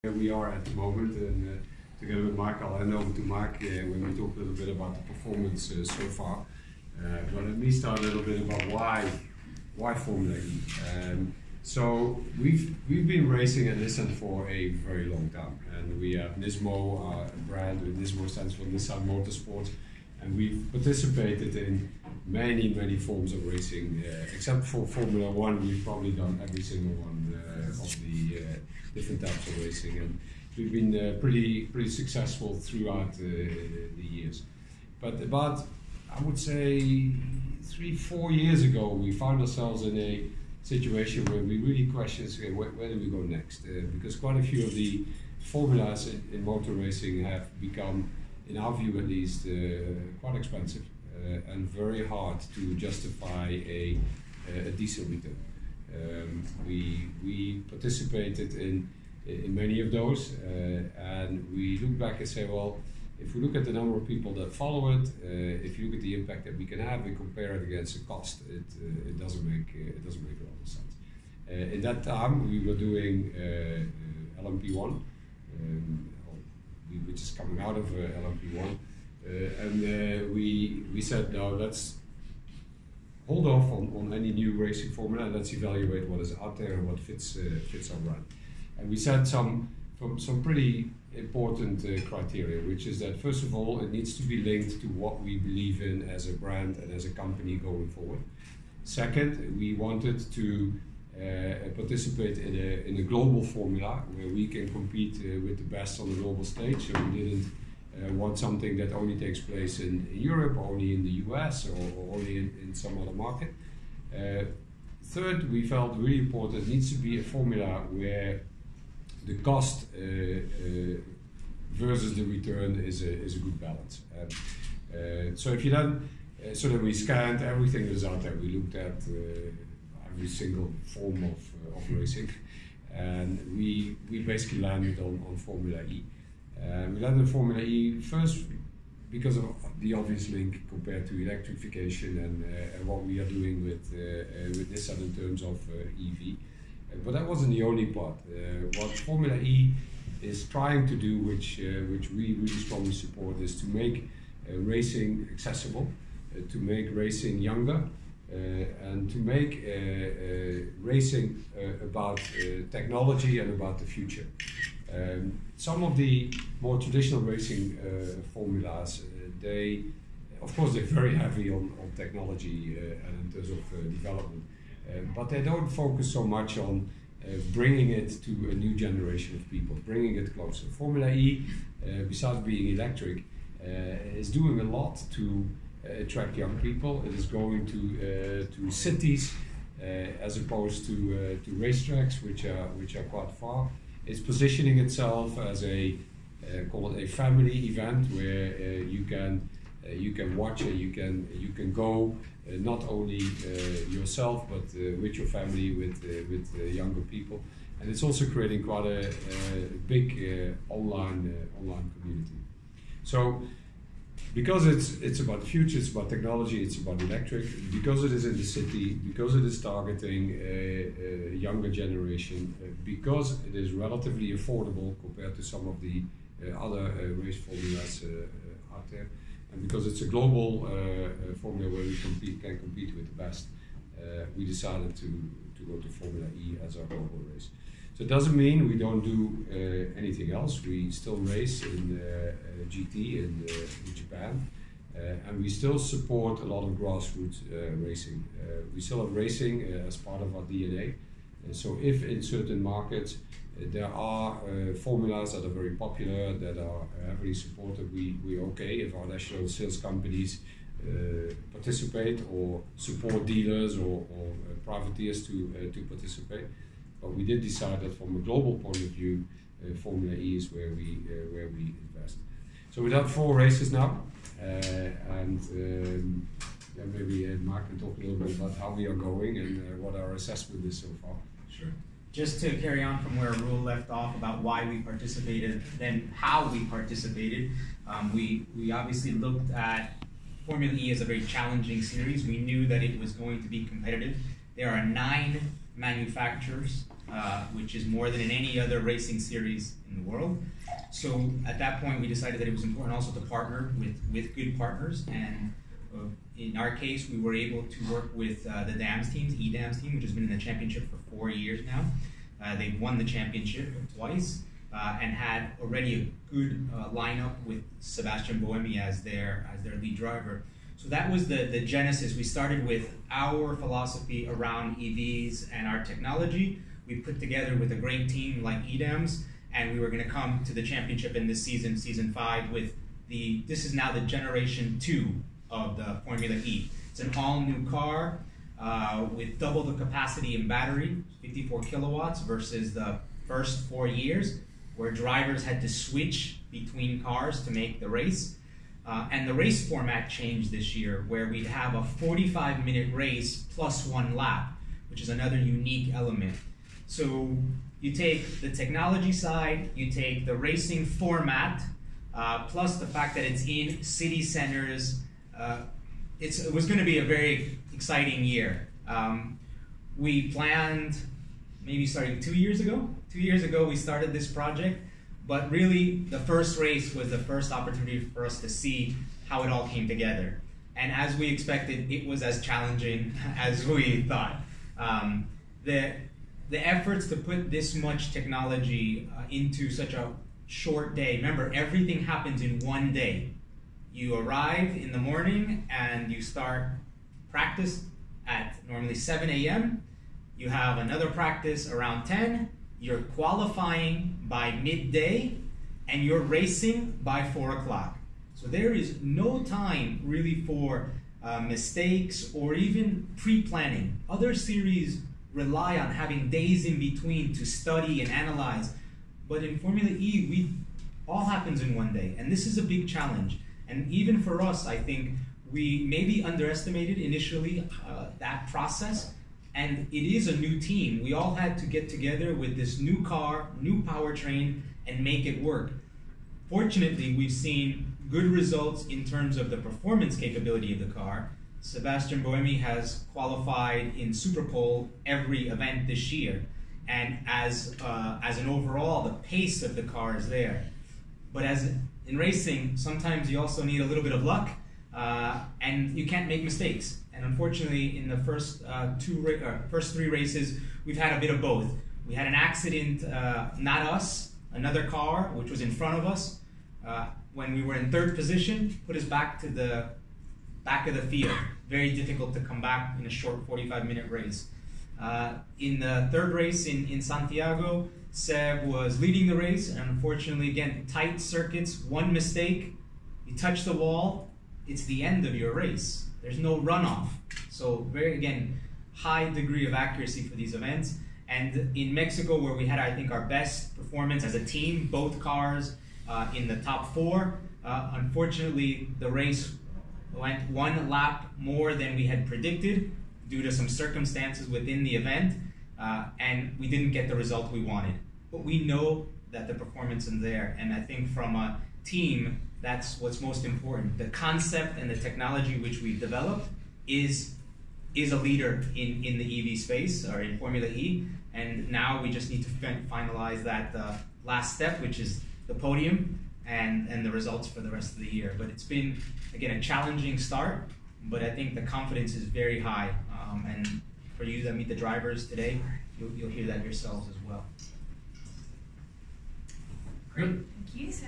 Here we are at the moment, and together with Mark, I'll hand over to Mark when we talk a little bit about the performance so far. But let me start a little bit about why Formula E. So we've been racing at Nissan for a very long time, and we have Nismo, our brand. Nismo stands for Nissan Motorsports, and we've participated in many forms of racing. Except for Formula One, we've probably done every single one of the different types of racing, and we've been pretty successful throughout the years. But about, I would say, 3-4 years ago, we found ourselves in a situation where we really questioned, okay, where do we go next? Because quite a few of the formulas in motor racing have become, in our view at least, quite expensive and very hard to justify a decent return. We participated in many of those, and we look back and say, well, if we look at the number of people that follow it, if you look at the impact that we can have and compare it against the cost, it doesn't make a lot of sense. In that time, we were doing LMP1, which is coming out of LMP1, and we said, no, let's hold off on any new racing formula, and let's evaluate what is out there and what fits our brand. And we set some pretty important criteria, which is that first of all, it needs to be linked to what we believe in as a brand and as a company going forward. Second, we wanted to participate in a global formula where we can compete with the best on the global stage. So we didn't want something that only takes place in Europe, only in the US, or only in some other market. Third, we felt really important, it needs to be a formula where the cost versus the return is a good balance. So if you then, so that we scanned everything that is out there, we looked at every single form of racing, and we basically landed on Formula E. We landed on Formula E first because of the obvious link compared to electrification and what we are doing with Nissan in terms of EV. But that wasn't the only part. What Formula E is trying to do, which we really strongly support, is to make racing accessible, to make racing younger, and to make racing about technology and about the future. Some of the more traditional racing formulas, of course, they're very heavy on technology and in terms of development. But they don't focus so much on bringing it to a new generation of people, bringing it closer. Formula E, besides being electric, is doing a lot to attract young people. It is going to cities as opposed to racetracks, which are quite far. It's positioning itself as call it a family event where you can watch and you can go. Not only yourself, but with your family, with younger people, and it's also creating quite a big online community. So, because it's about the future, it's about technology, it's about electric. Because it is in the city, because it is targeting a younger generation, because it is relatively affordable compared to some of the other race formulas out there. And because it's a global formula where we can compete with the best, we decided to go to Formula E as our global race. So it doesn't mean we don't do anything else. We still race in GT in Japan, and we still support a lot of grassroots racing. We still have racing as part of our DNA. So if in certain markets there are formulas that are very popular, that are heavily supported, we're okay if our national sales companies participate or support dealers or privateers to participate. But we did decide that from a global point of view, Formula E is where we invest. So we've done 4 races now, and maybe Mark can talk a little bit about how we are going and what our assessment is so far. Sure. Just to carry on from where Roel left off about why we participated, then how we participated, we obviously looked at Formula E as a very challenging series. We knew that it was going to be competitive. There are 9 manufacturers which is more than in any other racing series in the world. So at that point, we decided that it was important also to partner with good partners. And in our case, we were able to work with the DAMS teams, EDAMS team, which has been in the championship for 4 years now. They've won the championship twice and had already a good lineup with Sebastian Boemi as their lead driver. So that was the genesis. We started with our philosophy around EVs and our technology. We put together with a great team like EDAMS, and we were going to come to the championship in this season, season 5, with this is now the generation 2 of the Formula E. It's an all-new car with double the capacity in battery, 54 kilowatts, versus the first 4 years, where drivers had to switch between cars to make the race. And the race format changed this year, where we'd have a 45-minute race plus 1 lap, which is another unique element. So you take the technology side, you take the racing format, plus the fact that it's in city centers. It was going to be a very exciting year. We planned, maybe starting 2 years ago. 2 years ago we started this project, but really the first race was the first opportunity for us to see how it all came together. And as we expected, it was as challenging as we thought. The efforts to put this much technology into such a short day. Remember, everything happens in 1 day. You arrive in the morning and you start practice at normally 7 a.m. You have another practice around 10. You're qualifying by midday and you're racing by 4 o'clock. So there is no time really for mistakes or even pre-planning. Other series rely on having days in between to study and analyze. But in Formula E, all happens in 1 day. And this is a big challenge. And even for us, I think we maybe underestimated initially that process. And it is a new team. We all had to get together with this new car, new powertrain, and make it work. Fortunately, we've seen good results in terms of the performance capability of the car. Sebastian Boemi has qualified in Superpole every event this year. And as an overall, the pace of the car is there. But as in racing, sometimes you also need a little bit of luck, and you can't make mistakes. And unfortunately, in the first 3 races, we've had a bit of both. We had an accident, not us, another car, which was in front of us, when we were in 3rd position, put us back to the back of the field. Very difficult to come back in a short 45-minute race. In the 3rd race in Santiago, Seb was leading the race, and unfortunately, again, tight circuits, 1 mistake, you touch the wall, it's the end of your race. There's no runoff. So very, again, high degree of accuracy for these events. And in Mexico, where we had, I think, our best performance as a team, both cars in the top 4, unfortunately, the race went 1 lap more than we had predicted due to some circumstances within the event, and we didn't get the result we wanted. But we know that the performance is there, and I think from a team, that's what's most important. The concept and the technology which we've developed is a leader in the EV space, or in Formula E, and now we just need to finalize that last step, which is the podium, and the results for the rest of the year. But it's been, again, a challenging start, but I think the confidence is very high, and for you that meet the drivers today, you'll hear that yourselves as well. Great, thank you. So